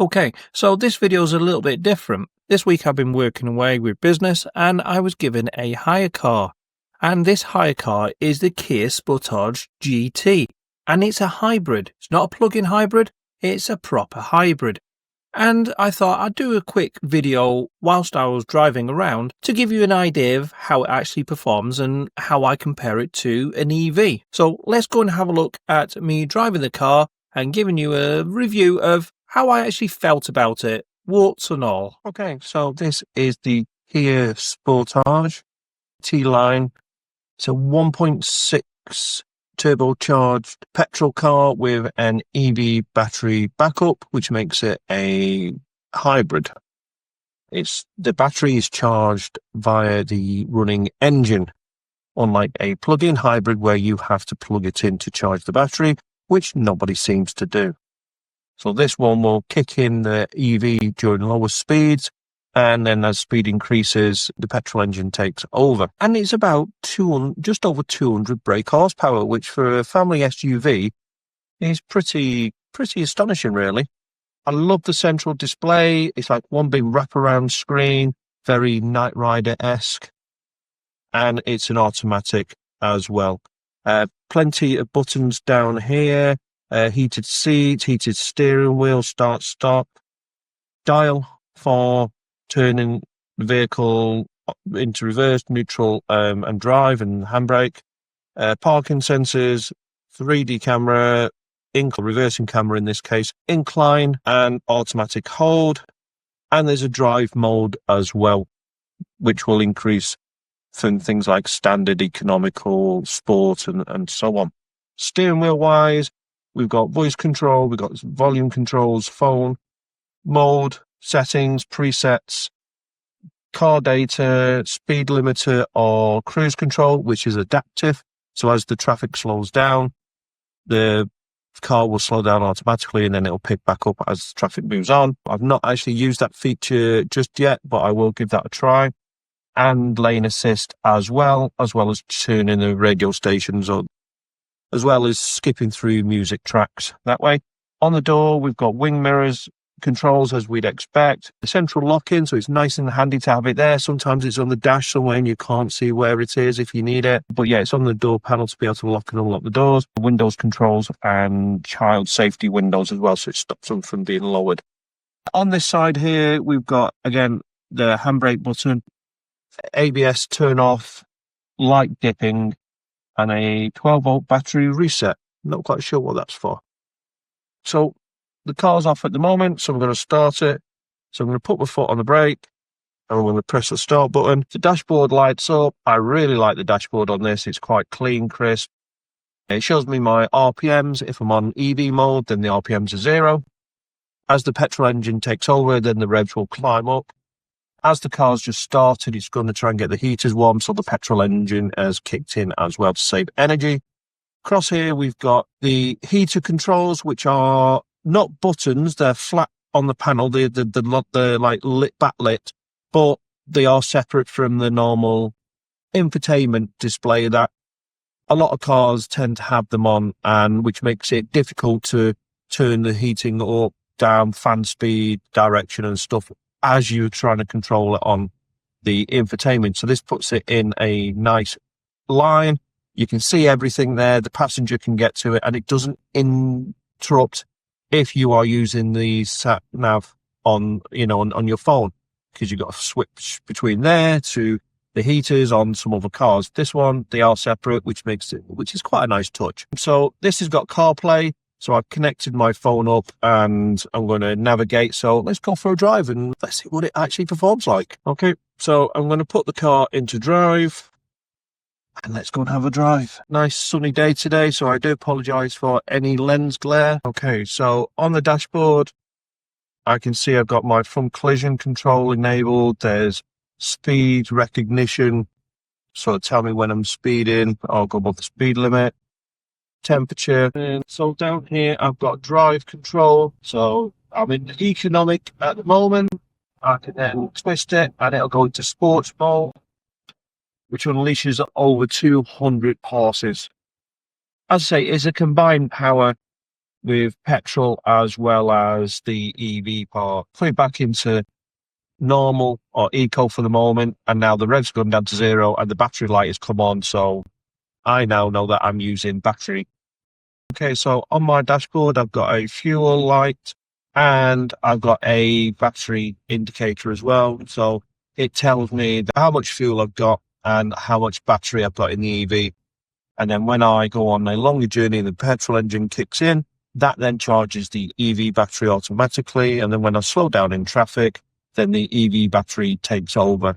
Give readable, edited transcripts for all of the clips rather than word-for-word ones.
Okay, so this video is a little bit different. This week I've been working away with business and I was given a hire car. And this hire car is the Kia Sportage GT. And it's a hybrid. It's not a plug-in hybrid, it's a proper hybrid. And I thought I'd do a quick video whilst I was driving around to give you an idea of how it actually performs and how I compare it to an EV. So let's go and have a look at me driving the car and giving you a review of how I actually felt about it, warts and all. Okay, so this is the Kia Sportage GT-Line. It's a 1.6 turbocharged petrol car with an EV battery backup, which makes it a hybrid. The battery is charged via the running engine, unlike a plug-in hybrid where you have to plug it in to charge the battery, which nobody seems to do. So this one will kick in the EV during lower speeds, and then as speed increases, the petrol engine takes over. And it's about just over 200 brake horsepower, which for a family SUV is pretty astonishing, really. I love the central display. It's like one big wraparound screen, very Knight Rider-esque, and it's an automatic as well. Plenty of buttons down here. Heated seats, heated steering wheel, start-stop, dial for turning the vehicle into reverse, neutral, and drive, and handbrake, parking sensors, 3D camera, reversing camera in this case, incline and automatic hold, and there's a drive mode as well, which will increase from things like standard, economical, sport, and so on. Steering wheel wise, we've got voice control, we've got volume controls, phone, mode, settings, presets, car data, speed limiter or cruise control, which is adaptive. So as the traffic slows down, the car will slow down automatically and then it'll pick back up as the traffic moves on. I've not actually used that feature just yet, but I will give that a try. And lane assist as well as turning the radio stations on, as well as skipping through music tracks that way. On the door, we've got wing mirrors, controls as we'd expect. The central lock-in, so it's nice and handy to have it there. Sometimes it's on the dash somewhere and you can't see where it is if you need it. But yeah, it's on the door panel to be able to lock and unlock the doors. Windows controls and child safety windows as well, so it stops them from being lowered. On this side here, we've got, again, the handbrake button, ABS turn off, light dipping, and a 12-volt battery reset. Not quite sure what that's for. So the car's off at the moment, so I'm going to start it. So I'm going to put my foot on the brake, and I'm going to press the start button. The dashboard lights up. I really like the dashboard on this. It's quite clean, crisp. It shows me my RPMs. If I'm on EV mode, then the RPMs are 0. As the petrol engine takes over, then the revs will climb up. As the car's just started, it's going to try and get the heaters warm, so the petrol engine has kicked in as well to save energy. Across here, we've got the heater controls, which are not buttons, they're flat on the panel, they're like backlit, but they are separate from the normal infotainment display that a lot of cars tend to have them on, and which makes it difficult to turn the heating up, down, fan speed, direction and stuff as you're trying to control it on the infotainment. So this puts it in a nice line. You can see everything there. The passenger can get to it, and it doesn't interrupt if you are using the sat nav on your phone, because you've got to switch between there to the heaters on some other cars. This one, they are separate, which is quite a nice touch. So this has got CarPlay. So I've connected my phone up and I'm going to navigate. So let's go for a drive and let's see what it actually performs like. Okay, so I'm going to put the car into drive and let's go and have a drive. Nice sunny day today, so I do apologise for any lens glare. Okay, so on the dashboard, I can see I've got my front collision control enabled. There's speed recognition, so tell me when I'm speeding. I'll go above the speed limit. Temperature, and so down here I've got drive control, so I'm in economic at the moment. I can then twist it and it'll go into sports mode, which unleashes over 200 horses. As I say, it's a combined power with petrol as well as the EV part. Put it back into normal or eco for the moment, and now the rev's gone down to 0 and the battery light has come on, so I now know that I'm using battery. Okay, so on my dashboard I've got a fuel light and I've got a battery indicator as well, so it tells me how much fuel I've got and how much battery I've got in the EV. And then when I go on a longer journey and the petrol engine kicks in, that then charges the EV battery automatically, and then when I slow down in traffic, then the EV battery takes over,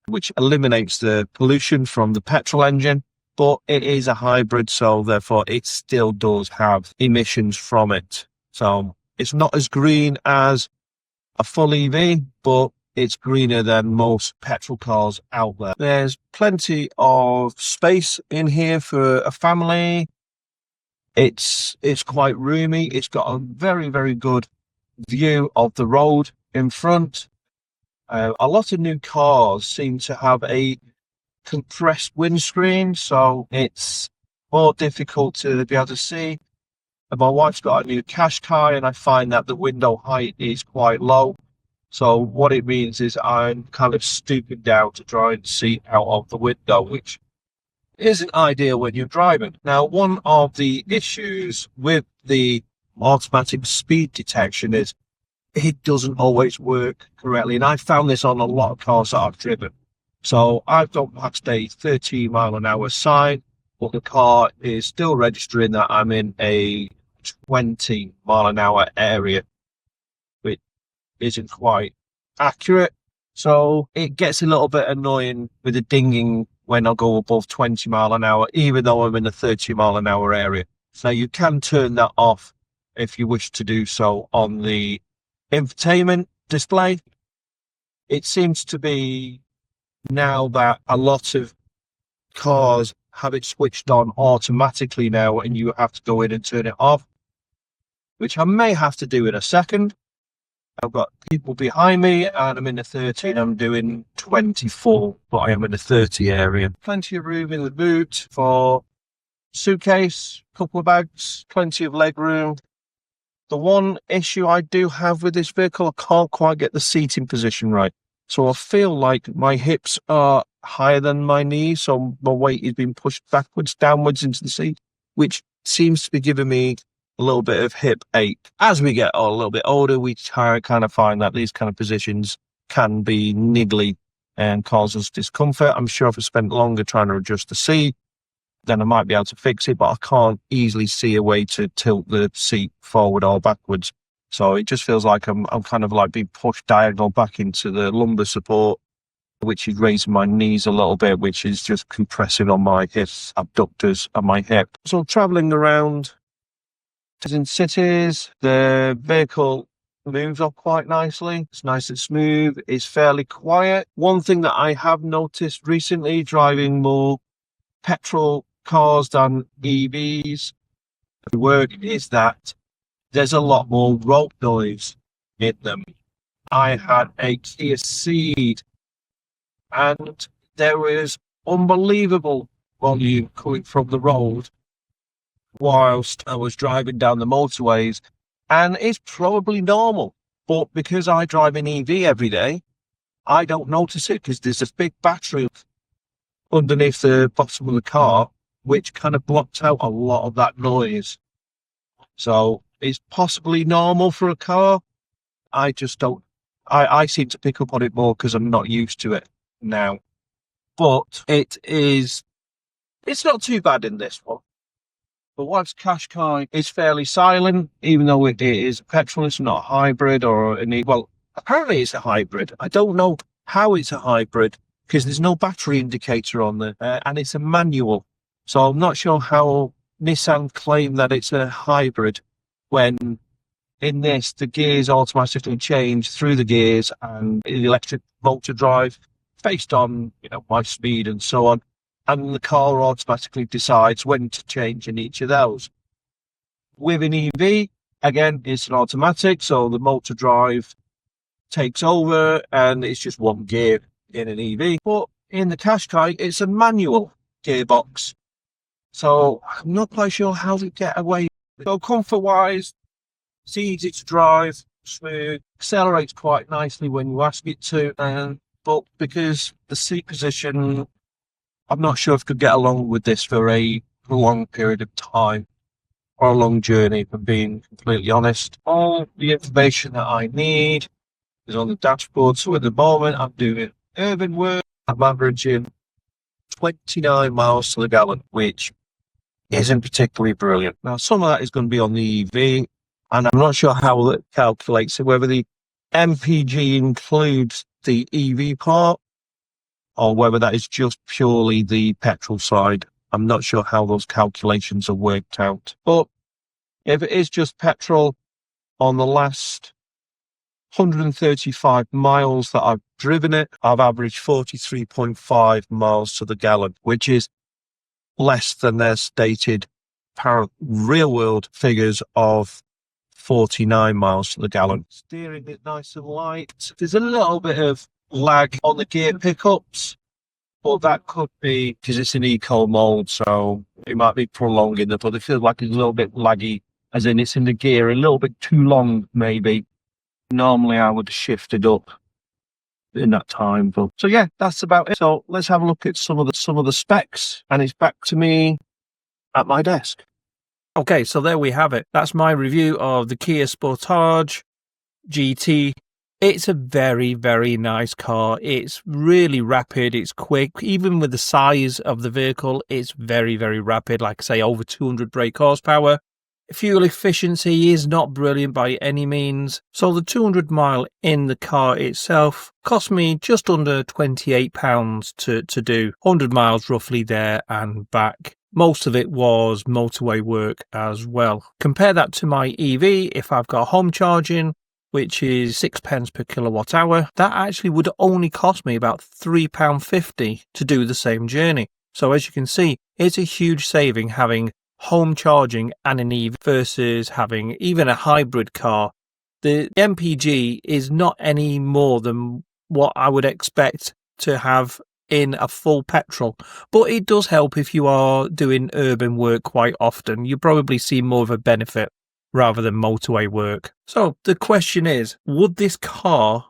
which eliminates the pollution from the petrol engine. But it is a hybrid, so therefore it still does have emissions from it. So it's not as green as a full EV, but it's greener than most petrol cars out there. There's plenty of space in here for a family. It's quite roomy. It's got a very, very good view of the road in front. A lot of new cars seem to have a compressed windscreen, so it's more difficult to be able to see. And my wife's got a new Qashqai, and I find that the window height is quite low. So what it means is I'm kind of stooping down to try and see out of the window, which isn't ideal when you're driving. Now, one of the issues with the automatic speed detection is it doesn't always work correctly. And I found this on a lot of cars that I've driven. So I've gone past a 13-mile-an-hour sign, but the car is still registering that I'm in a 20-mile-an-hour area, which isn't quite accurate. So it gets a little bit annoying with the dinging when I go above 20 mile an hour, even though I'm in a 30-mile-an-hour area. So you can turn that off if you wish to do so on the infotainment display. It seems to be now that a lot of cars have it switched on automatically now, and you have to go in and turn it off, which I may have to do in a second. I've got people behind me and I'm in the 30, I'm doing 24, but I am in the 30 area. Plenty of room in the boot for suitcase, couple of bags, plenty of leg room. The one issue I do have with this vehicle, I can't quite get the seating position right. So I feel like my hips are higher than my knees, so my weight is being pushed backwards, downwards into the seat, which seems to be giving me a little bit of hip ache. As we get a little bit older, we kind of find that these kind of positions can be niggly and cause us discomfort. I'm sure if I spent longer trying to adjust the seat, then I might be able to fix it, but I can't easily see a way to tilt the seat forward or backwards. So it just feels like I'm kind of like being pushed diagonal back into the lumbar support, which is raising my knees a little bit, which is just compressing on my hips, abductors and my hip. So traveling around in cities, the vehicle moves up quite nicely. It's nice and smooth. It's fairly quiet. One thing that I have noticed recently, driving more petrol cars than EVs to work, is that there's a lot more road noise in them. I had a Kia Ceed and there was unbelievable volume coming from the road whilst I was driving down the motorways, and it's probably normal, but because I drive an EV every day, I don't notice it because there's a big battery underneath the bottom of the car which kind of blocks out a lot of that noise. So it's possibly normal for a car. I just don't, I seem to pick up on it more because I'm not used to it now. But it's not too bad in this one. The wife's Qashqai is fairly silent, even though it is a petrol. It's not a hybrid or well, apparently it's a hybrid. I don't know how it's a hybrid because there's no battery indicator on there, and it's a manual. So I'm not sure how Nissan claim that it's a hybrid when in this the gears automatically change through the gears and the electric motor drive based on my speed and so on. And the car automatically decides when to change in each of those. With an EV, again, it's an automatic, so the motor drive takes over and it's just one gear in an EV. But in the Qashqai, it's a manual gearbox. So I'm not quite sure how to get away So comfort wise, it's easy to drive, smooth, accelerates quite nicely when you ask it to, but because the seat position, I'm not sure if I could get along with this for a long period of time or a long journey, if I'm being completely honest. All the information that I need is on the dashboard. So at the moment, I'm doing urban work. I'm averaging 29 miles to the gallon, which isn't particularly brilliant. Now, some of that is going to be on the EV, and I'm not sure how it calculates it, whether the MPG includes the EV part or whether that is just purely the petrol side. I'm not sure how those calculations are worked out. But if it is just petrol, on the last 135 miles that I've driven it, I've averaged 43.5 miles to the gallon, which is less than their stated apparent real-world figures of 49 miles to the gallon. Steering it nice and light. There's a little bit of lag on the gear pickups, but that could be because it's an eco mode, so it might be prolonging it, but it feels like it's a little bit laggy, as in it's in the gear a little bit too long, maybe. Normally I would shift it up in that time, but so yeah, that's about it. So let's have a look at some of the specs, and it's back to me at my desk. Okay, so there we have it. That's my review of the Kia Sportage GT. It's a very, very nice car. It's really rapid. It's quick. Even with the size of the vehicle, it's very, very rapid. Like I say, over 200 brake horsepower. Fuel efficiency is not brilliant by any means. So the 200 mile in the car itself cost me just under £28 to do 100 miles roughly there and back. Most of it was motorway work as well. Compare that to my EV. If I've got home charging, which is 6 pence per kilowatt hour, that actually would only cost me about £3.50 to do the same journey. So as you can see, it's a huge saving having home charging and an EV versus having even a hybrid car. The MPG is not any more than what I would expect to have in a full petrol, but it does help if you are doing urban work quite often. You probably see more of a benefit rather than motorway work. So the question is, would this car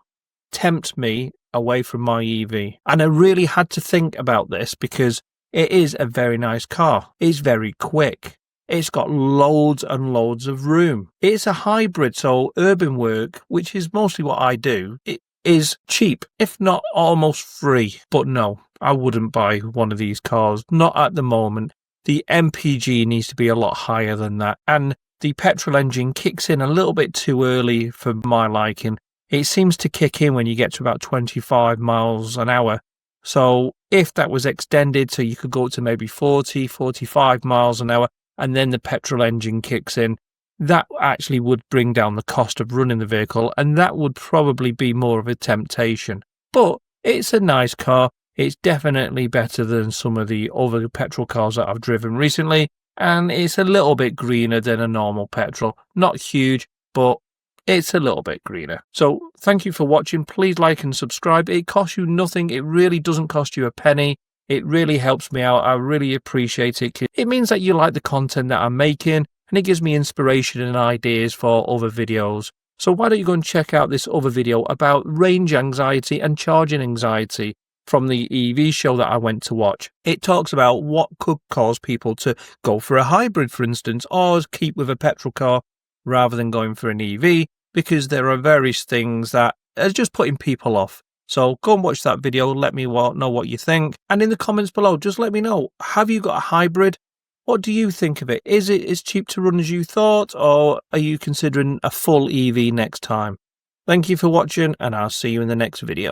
tempt me away from my EV? And I really had to think about this because it is a very nice car. It's very quick. It's got loads and loads of room. It's a hybrid, so urban work, which is mostly what I do, it is cheap, if not almost free. But no, I wouldn't buy one of these cars, not at the moment. The MPG needs to be a lot higher than that, and the petrol engine kicks in a little bit too early for my liking. It seems to kick in when you get to about 25 miles an hour. So if that was extended so you could go up to maybe 40, 45 miles an hour, and then the petrol engine kicks in, that actually would bring down the cost of running the vehicle, and that would probably be more of a temptation. But it's a nice car. It's definitely better than some of the other petrol cars that I've driven recently, and it's a little bit greener than a normal petrol. Not huge, but it's a little bit greener. So thank you for watching. Please like and subscribe. It costs you nothing. It really doesn't cost you a penny. It really helps me out. I really appreciate it. It means that you like the content that I'm making, and it gives me inspiration and ideas for other videos. So why don't you go and check out this other video about range anxiety and charging anxiety from the EV show that I went to watch. It talks about what could cause people to go for a hybrid, for instance, or keep with a petrol car rather than going for an EV, because there are various things that are just putting people off. So go and watch that video, let me know what you think, and in the comments below, just let me know, have you got a hybrid? What do you think of it? Is it as cheap to run as you thought, or are you considering a full EV next time? Thank you for watching, and I'll see you in the next video.